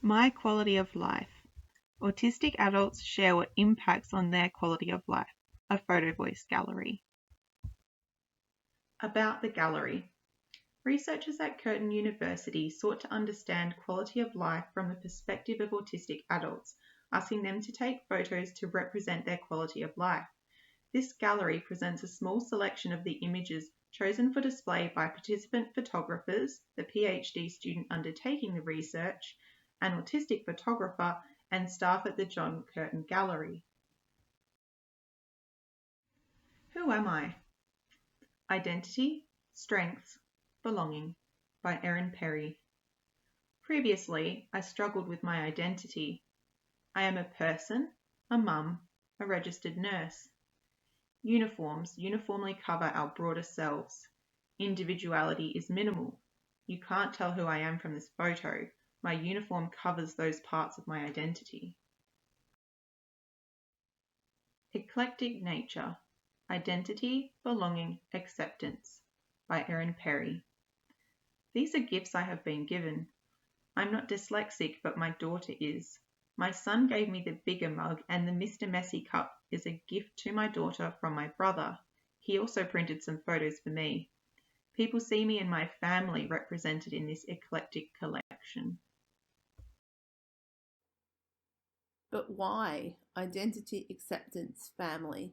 My quality of life. Autistic adults share what impacts on their quality of life. A Photovoice gallery. About the gallery. Researchers at Curtin University sought to understand quality of life from the perspective of autistic adults, asking them to take photos to represent their quality of life. This gallery presents a small selection of the images chosen for display by participant photographers, the PhD student undertaking the research, an autistic photographer, and staff at the John Curtin Gallery. Who am I? Identity, Strengths, Belonging by Erin Perry. Previously, I struggled with my identity. I am a person, a mum, a registered nurse. Uniforms uniformly cover our broader selves. Individuality is minimal. You can't tell who I am from this photo. My uniform covers those parts of my identity. Eclectic nature. Identity, belonging, acceptance by Erin Perry. These are gifts I have been given. I'm not dyslexic, but my daughter is. My son gave me the bigger mug, and the Mr. Messy cup is a gift to my daughter from my brother. He also printed some photos for me. People see me and my family represented in this eclectic collection. But why? Identity, acceptance, family.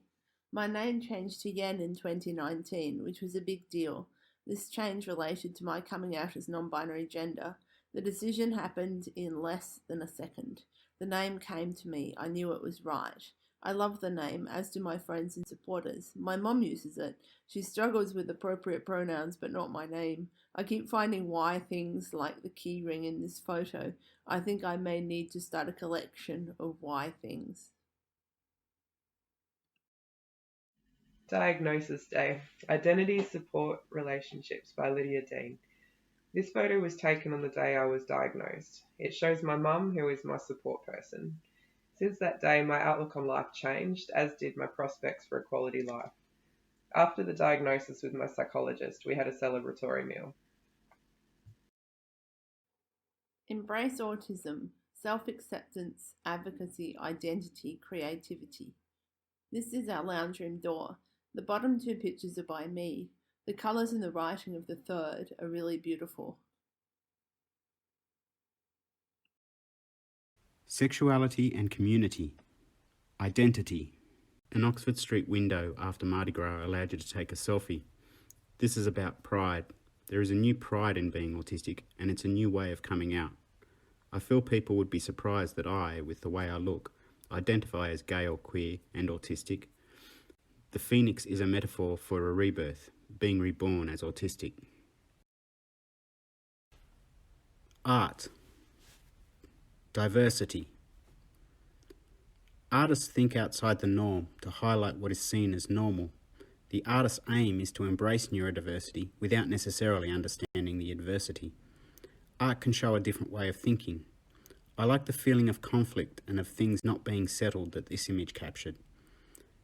My name changed to Yen in 2019, which was a big deal. This change related to my coming out as non-binary gender. The decision happened in less than a second. The name came to me. I knew it was right. I love the name, as do my friends and supporters. My mom uses it. She struggles with appropriate pronouns, but not my name. I keep finding why things like the key ring in this photo. I think I may need to start a collection of why things. Diagnosis Day. Identity Support Relationships by Lydia Dean. This photo was taken on the day I was diagnosed. It shows my mum, who is my support person. Since that day, my outlook on life changed, as did my prospects for a quality life. After the diagnosis with my psychologist, we had a celebratory meal. Embrace autism, self-acceptance, advocacy, identity, creativity. This is our lounge room door. The bottom two pictures are by me. The colours in the writing of the third are really beautiful. Sexuality and community. Identity. An Oxford Street window after Mardi Gras allowed you to take a selfie. This is about pride. There is a new pride in being autistic, and it's a new way of coming out. I feel people would be surprised that I, with the way I look, identify as gay or queer and autistic. The phoenix is a metaphor for a rebirth, being reborn as autistic. Art. Diversity. Artists think outside the norm to highlight what is seen as normal. The artist's aim is to embrace neurodiversity without necessarily understanding the adversity. Art can show a different way of thinking. I like the feeling of conflict and of things not being settled that this image captured.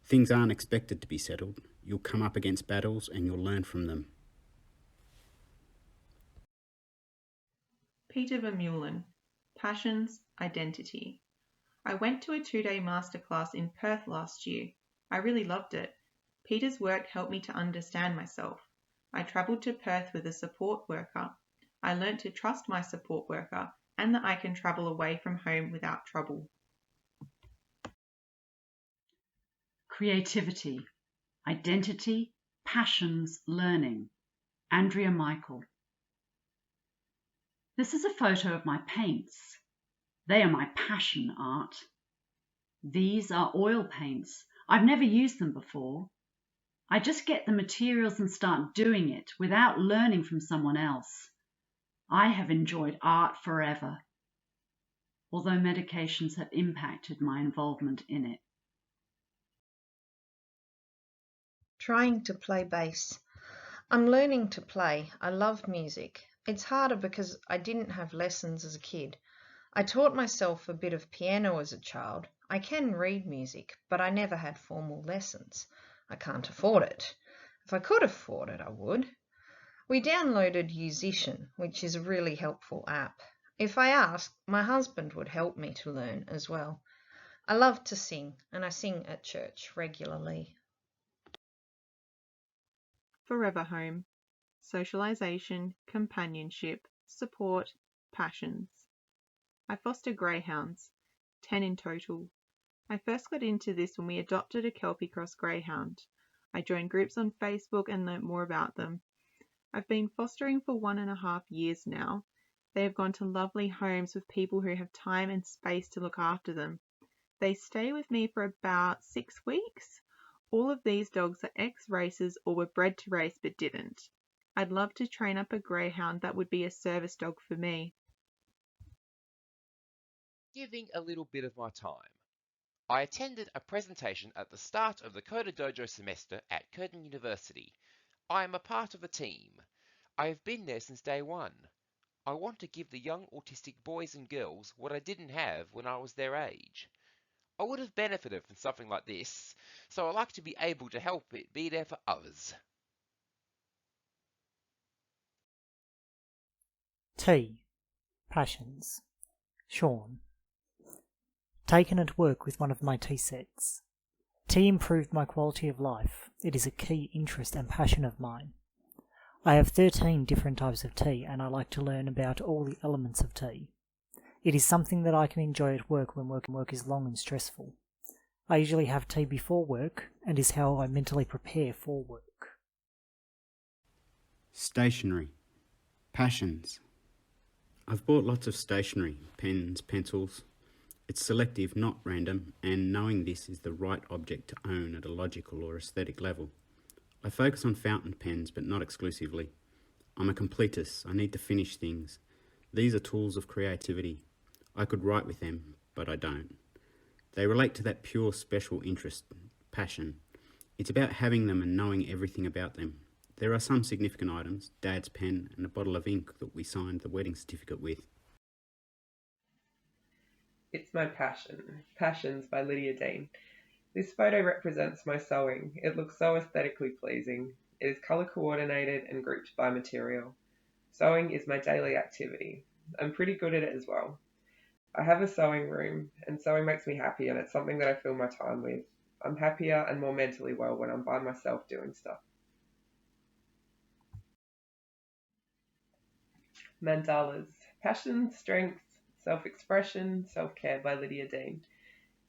Things aren't expected to be settled. You'll come up against battles and you'll learn from them. Peter Vermeulen. Passions, Identity. I went to a 2-day masterclass in Perth last year. I really loved it. Peter's work helped me to understand myself. I travelled to Perth with a support worker. I learnt to trust my support worker and that I can travel away from home without trouble. Creativity, Identity, Passions, Learning. Andrea Michael. This is a photo of my paints. They are my passion art. These are oil paints. I've never used them before. I just get the materials and start doing it without learning from someone else. I have enjoyed art forever, although medications have impacted my involvement in it. Trying to play bass. I'm learning to play. I love music. It's harder because I didn't have lessons as a kid. I taught myself a bit of piano as a child. I can read music, but I never had formal lessons. I can't afford it. If I could afford it, I would. We downloaded Musician, which is a really helpful app. If I asked, my husband would help me to learn as well. I love to sing, and I sing at church regularly. Forever home. Socialization, companionship, support, passions. I foster greyhounds, 10 in total. I first got into this when we adopted a Kelpie Cross greyhound. I joined groups on Facebook and learnt more about them. I've been fostering for 1.5 years now. They have gone to lovely homes with people who have time and space to look after them. They stay with me for about 6 weeks. All of these dogs are ex-racers or were bred to race but didn't. I'd love to train up a greyhound that would be a service dog for me. Giving a little bit of my time. I attended a presentation at the start of the Coda Dojo semester at Curtin University. I am a part of the team. I have been there since day one. I want to give the young autistic boys and girls what I didn't have when I was their age. I would have benefited from something like this, so I like to be able to help it be there for others. T. Passions. Sean. Taken at work with one of my tea sets. Tea improved my quality of life. It is a key interest and passion of mine. I have 13 different types of tea and I like to learn about all the elements of tea. It is something that I can enjoy at work when work is long and stressful. I usually have tea before work and is how I mentally prepare for work. Stationery. Passions. I've bought lots of stationery, pens, pencils. It's selective, not random, and knowing this is the right object to own at a logical or aesthetic level. I focus on fountain pens, but not exclusively. I'm a completist. I need to finish things. These are tools of creativity. I could write with them, but I don't. They relate to that pure special interest, passion. It's about having them and knowing everything about them. There are some significant items, Dad's pen and a bottle of ink that we signed the wedding certificate with. It's my passion. Passions by Lydia Dean. This photo represents my sewing. It looks so aesthetically pleasing. It is colour coordinated and grouped by material. Sewing is my daily activity. I'm pretty good at it as well. I have a sewing room, and sewing makes me happy, and it's something that I fill my time with. I'm happier and more mentally well when I'm by myself doing stuff. Mandalas. Passion, strength, self-expression, self-care by Lydia Dean.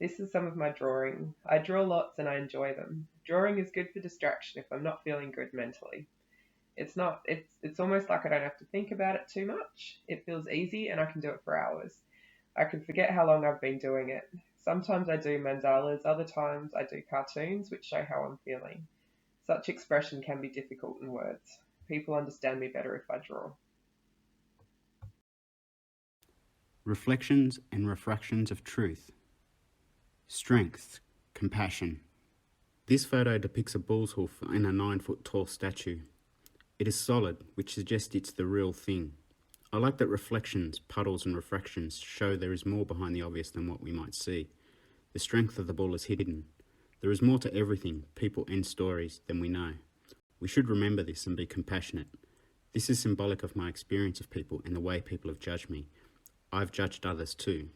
This is some of my drawing. I draw lots and I enjoy them. Drawing is good for distraction if I'm not feeling good mentally. It's almost like I don't have to think about it too much. It feels easy and I can do it for hours. I can forget how long I've been doing it. Sometimes I do mandalas, other times I do cartoons which show how I'm feeling. Such expression can be difficult in words. People understand me better if I draw. Reflections and refractions of truth. Strength, compassion. This photo depicts a bull's hoof in a 9-foot tall statue. It is solid, which suggests it's the real thing. I like that reflections, puddles and refractions show there is more behind the obvious than what we might see. The strength of the bull is hidden. There is more to everything, people and stories, than we know. We should remember this and be compassionate. This is symbolic of my experience of people and the way people have judged me. I've judged others too.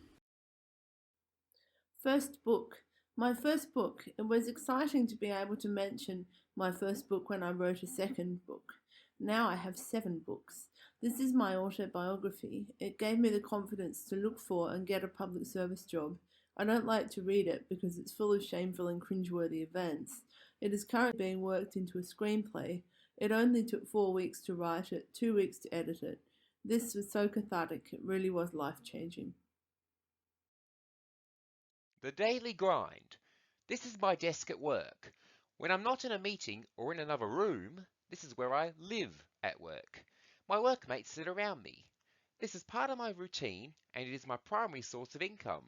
First book. My first book. It was exciting to be able to mention my first book when I wrote a second book. Now I have 7 books. This is my autobiography. It gave me the confidence to look for and get a public service job. I don't like to read it because it's full of shameful and cringeworthy events. It is currently being worked into a screenplay. It only took 4 weeks to write it, 2 weeks to edit it. This was so cathartic, it really was life-changing. The daily grind. This is my desk at work. When I'm not in a meeting or in another room, this is where I live at work. My workmates sit around me. This is part of my routine and it is my primary source of income.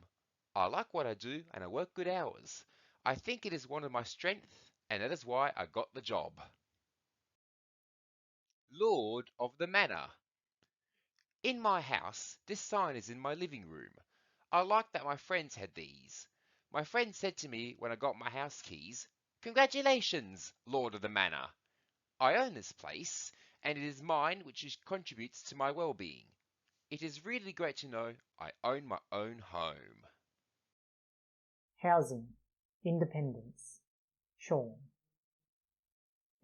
I like what I do and I work good hours. I think it is one of my strengths and that is why I got the job. Lord of the Manor. In my house, this sign is in my living room. I like that my friends had these. My friend said to me when I got my house keys, "Congratulations, Lord of the Manor. I own this place, and it is mine which contributes to my well-being. It is really great to know I own my own home. Housing, independence, Sean.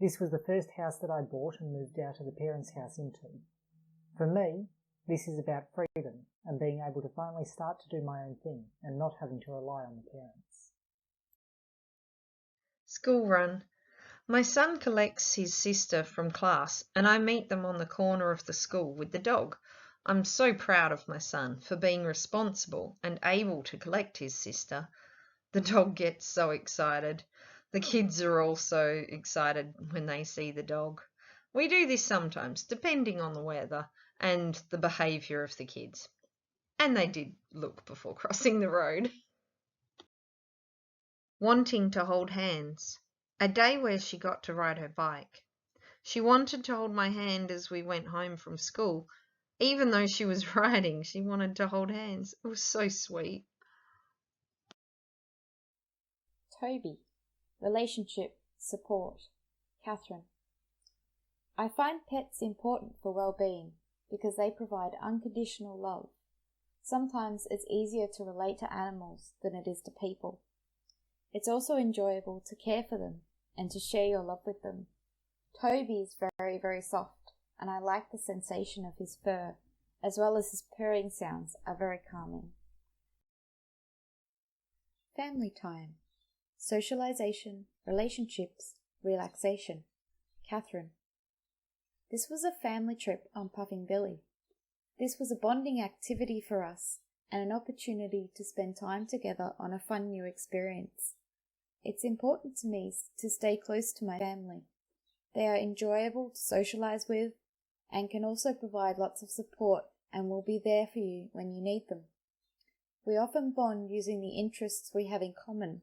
This was the first house that I bought and moved out of the parents' house into. For me, this is about freedom and being able to finally start to do my own thing and not having to rely on the parents. School run. My son collects his sister from class and I meet them on the corner of the school with the dog. I'm so proud of my son for being responsible and able to collect his sister. The dog gets so excited. The kids are also excited when they see the dog. We do this sometimes, depending on the weather and the behaviour of the kids. And they did look before crossing the road. Wanting to hold hands. A day where she got to ride her bike. She wanted to hold my hand as we went home from school. Even though she was riding, she wanted to hold hands. It was so sweet. Toby. Relationship, support. Catherine. I find pets important for well-being because they provide unconditional love. Sometimes it's easier to relate to animals than it is to people. It's also enjoyable to care for them and to share your love with them. Toby is very, very soft, and I like the sensation of his fur, as well as his purring sounds are very calming. Family time. Socialization, relationships, relaxation. Catherine. This was a family trip on Puffing Billy. This was a bonding activity for us and an opportunity to spend time together on a fun new experience. It's important to me to stay close to my family. They are enjoyable to socialize with and can also provide lots of support and will be there for you when you need them. We often bond using the interests we have in common,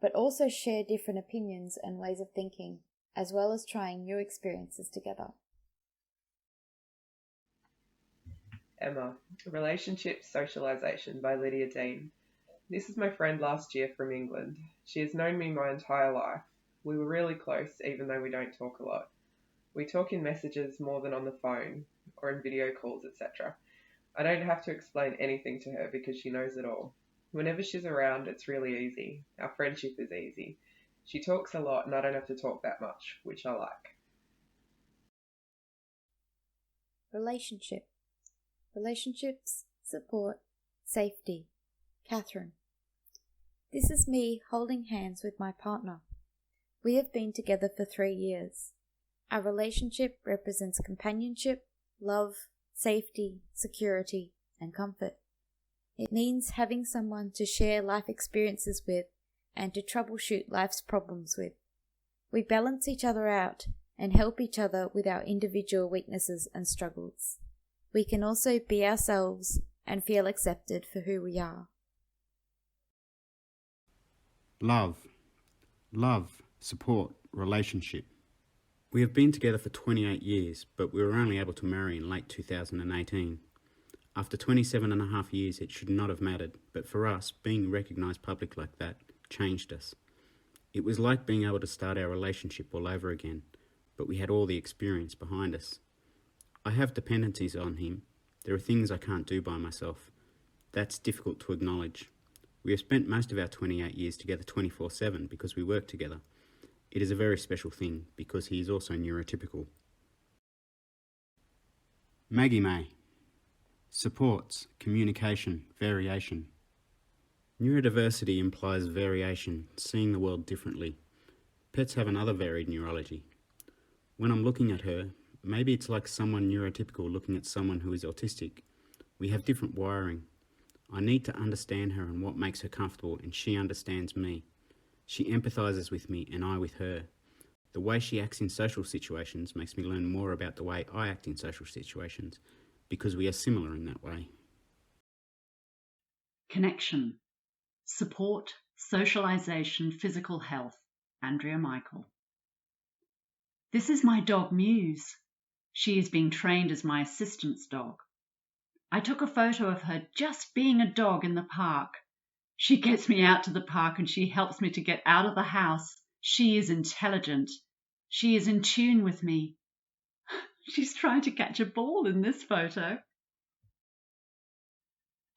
but also share different opinions and ways of thinking, as well as trying new experiences together. Emma, Relationships Socialization by Lydia Dean. This is my friend last year from England. She has known me my entire life. We were really close, even though we don't talk a lot. We talk in messages more than on the phone, or in video calls, etc. I don't have to explain anything to her because she knows it all. Whenever she's around, it's really easy. Our friendship is easy. She talks a lot and I don't have to talk that much, which I like. Relationship. Relationships, support, safety. Catherine. This is me holding hands with my partner. We have been together for 3 years. Our relationship represents companionship, love, safety, security, and comfort. It means having someone to share life experiences with and to troubleshoot life's problems with. We balance each other out and help each other with our individual weaknesses and struggles. We can also be ourselves and feel accepted for who we are. Love, support, relationship. We have been together for 28 years, but we were only able to marry in late 2018. After 27 and a half years, it should not have mattered, but for us, being recognised public like that changed us. It was like being able to start our relationship all over again, but we had all the experience behind us. I have dependencies on him. There are things I can't do by myself. That's difficult to acknowledge. We have spent most of our 28 years together 24/7 because we work together. It is a very special thing because he is also neurotypical. Maggie May. Supports, communication, variation. Neurodiversity implies variation, seeing the world differently. Pets have another varied neurology. When I'm looking at her, maybe it's like someone neurotypical looking at someone who is autistic. We have different wiring. I need to understand her and what makes her comfortable, and she understands me. She empathises with me and I with her. The way she acts in social situations makes me learn more about the way I act in social situations, because we are similar in that way. Connection. Support, socialization, physical health. Andrea Michael. This is my dog Muse. She is being trained as my assistant's dog. I took a photo of her just being a dog in the park. She gets me out to the park and she helps me to get out of the house. She is intelligent. She is in tune with me. She's trying to catch a ball in this photo.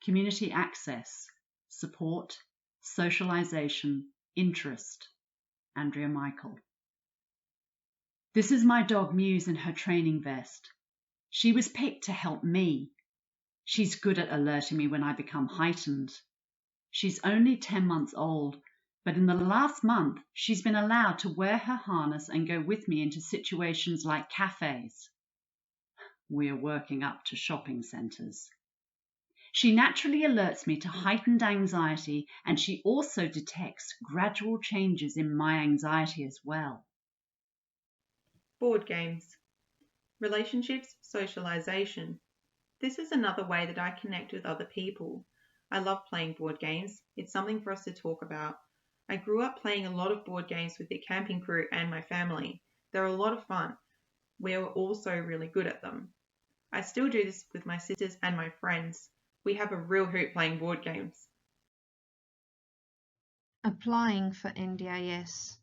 community access, support, socialization, interest. Andrea Michael. This is my dog Muse in her training vest. She was picked to help me. She's good at alerting me when I become heightened. She's only 10 months old, but in the last month, she's been allowed to wear her harness and go with me into situations like cafes. We're working up to shopping centres. She naturally alerts me to heightened anxiety, and she also detects gradual changes in my anxiety as well. Board games. Relationships, socialization. This is another way that I connect with other people. I love playing board games. It's something for us to talk about. I grew up playing a lot of board games with the camping crew and my family. They're a lot of fun. We are also really good at them. I still do this with my sisters and my friends. We have a real hoot playing board games. Applying for NDIS.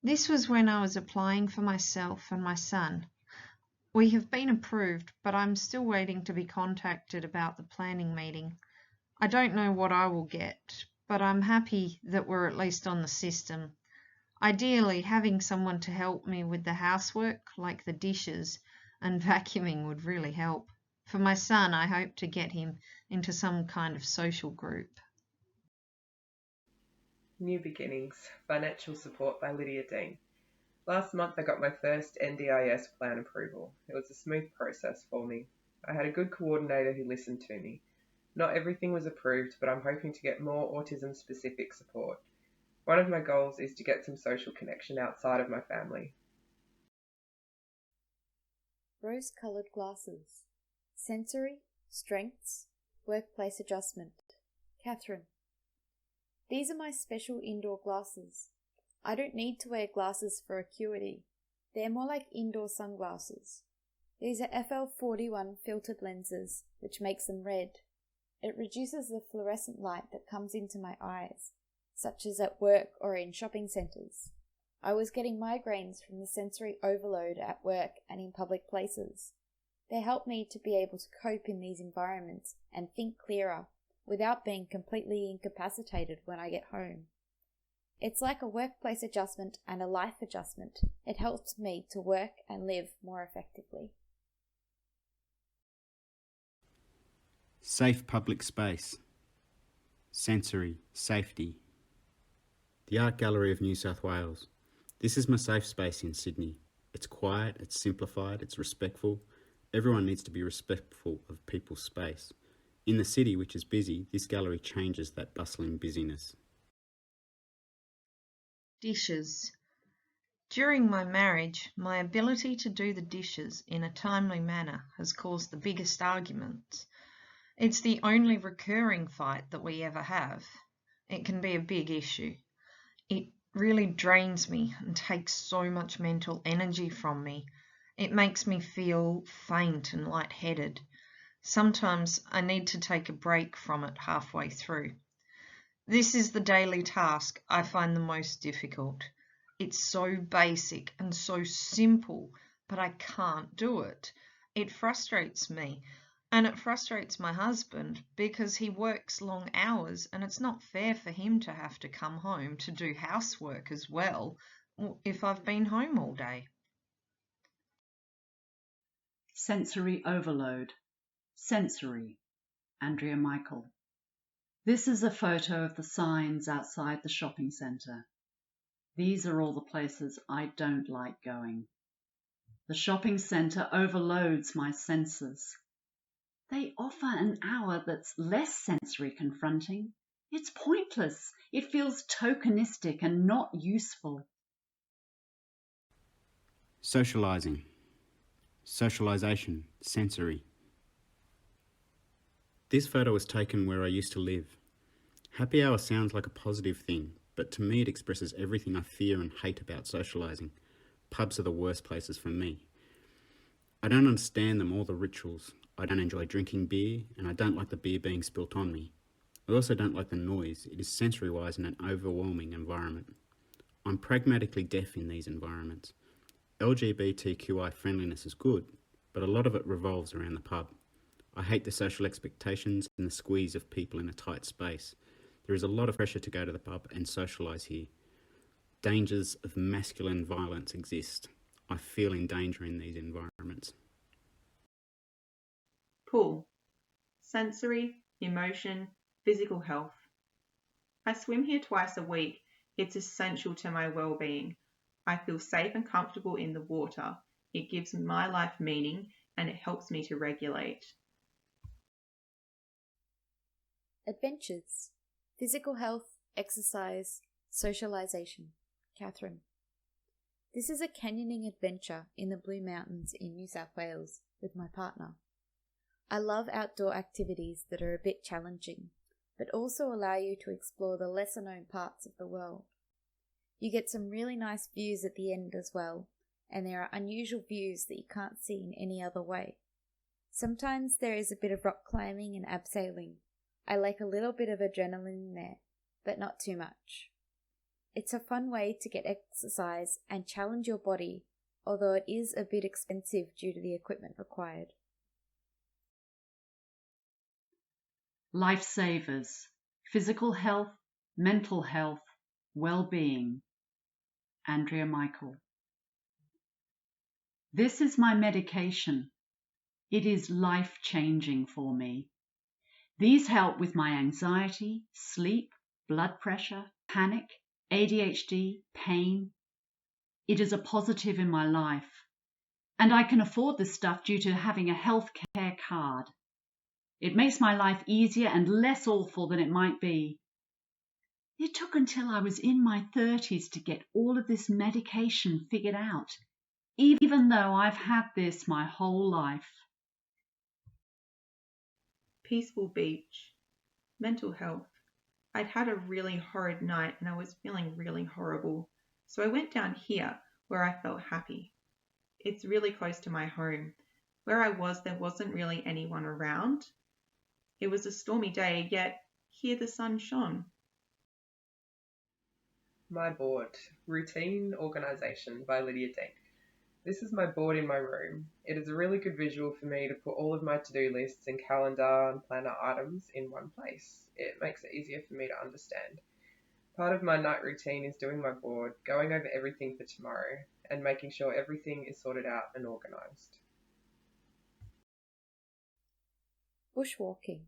This was when I was applying for myself and my son. We have been approved, but I'm still waiting to be contacted about the planning meeting. I don't know what I will get, but I'm happy that we're at least on the system. Ideally, having someone to help me with the housework, like the dishes and vacuuming, would really help. For my son, I hope to get him into some kind of social group. New Beginnings, Financial Support by Lydia Dean. Last month I got my first NDIS plan approval. It was a smooth process for me. I had a good coordinator who listened to me. Not everything was approved, but I'm hoping to get more autism-specific support. One of my goals is to get some social connection outside of my family. Rose-colored glasses. Sensory, strengths, workplace adjustment. Catherine. These are my special indoor glasses. I don't need to wear glasses for acuity. They're more like indoor sunglasses. These are FL41 filtered lenses, which makes them red. It reduces the fluorescent light that comes into my eyes, such as at work or in shopping centres. I was getting migraines from the sensory overload at work and in public places. They help me to be able to cope in these environments and think clearer without being completely incapacitated when I get home. It's like a workplace adjustment and a life adjustment. It helps me to work and live more effectively. Safe public space. Sensory, safety. The Art Gallery of New South Wales. This is my safe space in Sydney. It's quiet, it's simplified, it's respectful. Everyone needs to be respectful of people's space. In the city, which is busy, this gallery changes that bustling busyness. Dishes. During my marriage, my ability to do the dishes in a timely manner has caused the biggest arguments. It's the only recurring fight that we ever have. It can be a big issue. It really drains me and takes so much mental energy from me. It makes me feel faint and lightheaded. Sometimes I need to take a break from it halfway through. This is the daily task I find the most difficult. It's so basic and so simple, but I can't do it. It frustrates me, and it frustrates my husband because he works long hours and it's not fair for him to have to come home to do housework as well if I've been home all day. Sensory overload. Sensory. Andrea Michael. This is a photo of the signs outside the shopping centre. These are all the places I don't like going. The shopping centre overloads my senses. They offer an hour that's less sensory confronting. It's pointless. It feels tokenistic and not useful. Socialising. Socialisation. Sensory. This photo was taken where I used to live. Happy hour sounds like a positive thing, but to me it expresses everything I fear and hate about socialising. Pubs are the worst places for me. I don't understand them or the rituals. I don't enjoy drinking beer, and I don't like the beer being spilt on me. I also don't like the noise. It is sensory-wise in an overwhelming environment. I'm pragmatically deaf in these environments. LGBTQI friendliness is good, but a lot of it revolves around the pub. I hate the social expectations and the squeeze of people in a tight space. There is a lot of pressure to go to the pub and socialise here. Dangers of masculine violence exist. I feel in danger in these environments. Pool. Sensory, emotion, physical health. I swim here twice a week. It's essential to my well-being. I feel safe and comfortable in the water. It gives my life meaning and it helps me to regulate. Adventures. Physical health, exercise, socialization. Catherine. This is a canyoning adventure in the Blue Mountains in New South Wales with my partner. I love outdoor activities that are a bit challenging, but also allow you to explore the lesser known parts of the world. You get some really nice views at the end as well, and there are unusual views that you can't see in any other way. Sometimes there is a bit of rock climbing and abseiling. I like a little bit of adrenaline in there, but not too much. It's a fun way to get exercise and challenge your body, although it is a bit expensive due to the equipment required. Lifesavers. Physical health, mental health, well-being. Andrea Michael. This is my medication. It is life-changing for me. These help with my anxiety, sleep, blood pressure, panic, ADHD, pain. It is a positive in my life. And I can afford this stuff due to having a healthcare card. It makes my life easier and less awful than it might be. It took until I was in my 30s to get all of this medication figured out, even though I've had this my whole life. Peaceful beach. Mental health. I'd had a really horrid night and I was feeling really horrible, so I went down here where I felt happy. It's really close to my home. Where I was, there wasn't really anyone around. It was a stormy day, yet here the sun shone. My board, Routine Organisation by Lydia Dean. This is my board in my room. It is a really good visual for me to put all of my to-do lists and calendar and planner items in one place. It makes it easier for me to understand. Part of my night routine is doing my board, going over everything for tomorrow, and making sure everything is sorted out and organised. Bushwalking.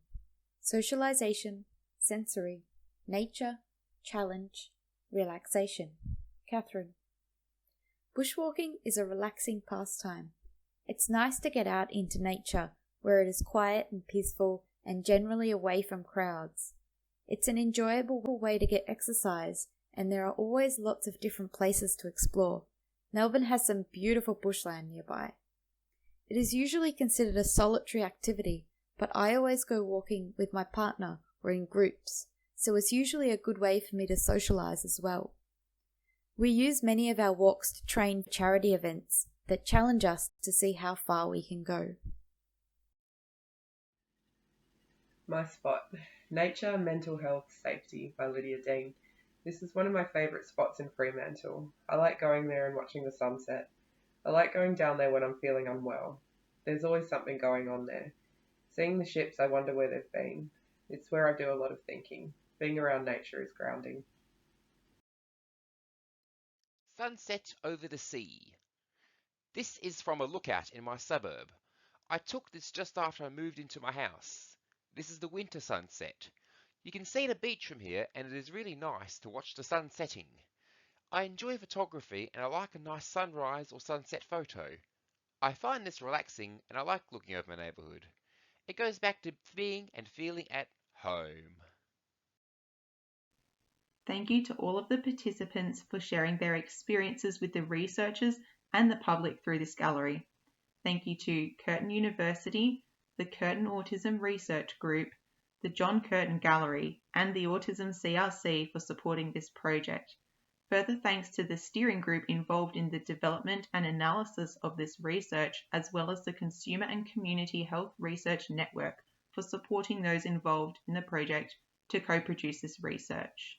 Socialization, sensory, nature, challenge, relaxation. Catherine. Bushwalking is a relaxing pastime. It's nice to get out into nature where it is quiet and peaceful and generally away from crowds. It's an enjoyable way to get exercise and there are always lots of different places to explore. Melbourne has some beautiful bushland nearby. It is usually considered a solitary activity, but I always go walking with my partner or in groups, so it's usually a good way for me to socialise as well. We use many of our walks to train for charity events that challenge us to see how far we can go. My spot, Nature, Mental Health, Safety by Lydia Dean. This is one of my favourite spots in Fremantle. I like going there and watching the sunset. I like going down there when I'm feeling unwell. There's always something going on there. Seeing the ships, I wonder where they've been. It's where I do a lot of thinking. Being around nature is grounding. Sunset over the sea. This is from a lookout in my suburb. I took this just after I moved into my house. This is the winter sunset. You can see the beach from here and it is really nice to watch the sun setting. I enjoy photography and I like a nice sunrise or sunset photo. I find this relaxing and I like looking over my neighbourhood. It goes back to being and feeling at home. Thank you to all of the participants for sharing their experiences with the researchers and the public through this gallery. Thank you to Curtin University, the Curtin Autism Research Group, the John Curtin Gallery, and the Autism CRC for supporting this project. Further thanks to the steering group involved in the development and analysis of this research, as well as the Consumer and Community Health Research Network for supporting those involved in the project to co-produce this research.